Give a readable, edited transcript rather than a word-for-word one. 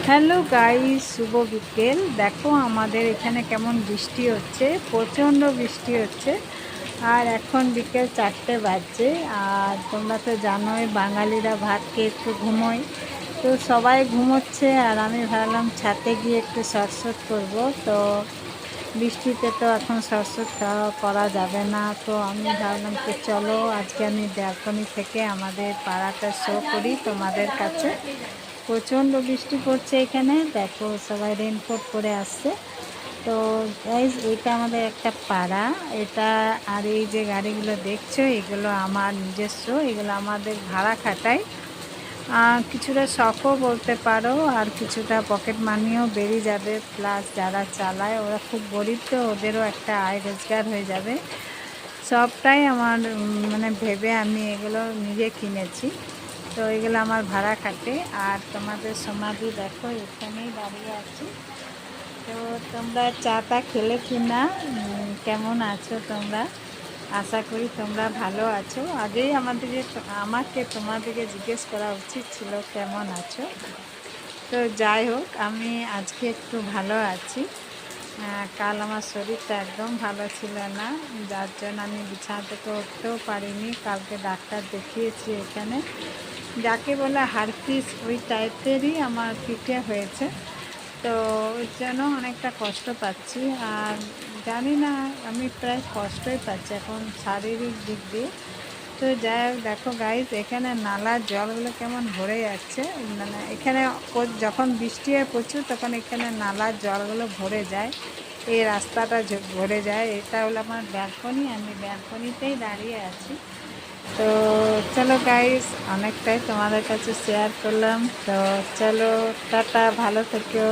Hello guys, শুভ বিকেল। দেখো আমাদের এখানে কেমন বৃষ্টি হচ্ছে, প্রচণ্ড বৃষ্টি হচ্ছে। আর এখন বিকেল 4টে বাজছে। আর তোমরা তো জানোই বাঙালিরা ভাত খেয়ে একটু ঘুমোয়, তো সবাই ঘুমোচ্ছে আর আমি ভাবলাম ছাদে গিয়ে একটু শর্টশট করব। তো বৃষ্টিতে তো এখন শর্টশট করা যাবে না, তো আমি ভাবলাম তো চলো আজকে আমি ব্যালকনি থেকে আমাদের পাড়াটা শো করি তোমাদের কাছে। প্রচণ্ড বৃষ্টি পড়ছে এখানে, দেখো সবাই রেনকোট পরে আসছে। তো গাইজ এটা আমাদের একটা পাড়া এটা। আর এই যে গাড়িগুলো দেখছো এগুলো আমার নিজস্ব, এগুলো আমাদের ভাড়া খাটায়। কিছুটা শখও বলতে পারো, আর কিছুটা পকেট মানিও বেরিয়ে যাবে। প্লাস যারা চালায় ওরা খুব গরিব, তো ওদেরও একটা আয় রোজগার হয়ে যাবে। সবটাই আমার মানে ভেবে আমি এগুলো নিজে কিনেছি। তো এগুলো আমার ভাড়া খাটে। আর তোমাদের সমাধি দেখো এখানেই দাঁড়িয়ে আছি। তো তোমরা চাটা খেলে কি না, কেমন আছো তোমরা? আশা করি তোমরা ভালো আছো। আগেই আমাকে তোমাদেরকে জিজ্ঞেস করা উচিত ছিল কেমন আছো। তো যাই হোক, আমি আজকে একটু ভালো আছি। কাল আমার শরীরটা একদম ভালো ছিল না, যার জন্য আমি বিছানা থেকে উঠতেও পারিনি। কালকে ডাক্তার দেখিয়েছি এখানে, যাকে বলে হারপিস, ওই টাইপেরই আমার পিঠে হয়েছে। তো ওই জন্য অনেকটা কষ্ট পাচ্ছি। আর জানি না, আমি প্রায় কষ্টই পাচ্ছি এখন শারীরিক দিক দিয়ে। তো যাই হোক, দেখো গাইজ এখানে নালার জলগুলো কেমন ভরে যাচ্ছে। মানে এখানে যখন বৃষ্টি হয় প্রচুর, তখন এখানে নালার জলগুলো ভরে যায়, এই রাস্তাটা ভরে যায়। এটা হলো আমার ব্যালকনি, আমি ব্যালকনিতেই দাঁড়িয়ে আছি। তো চলো গাইস, অনেকটাই তোমাদের কাছে শেয়ার করলাম। তো চলো, টাটা, ভালো থেকো।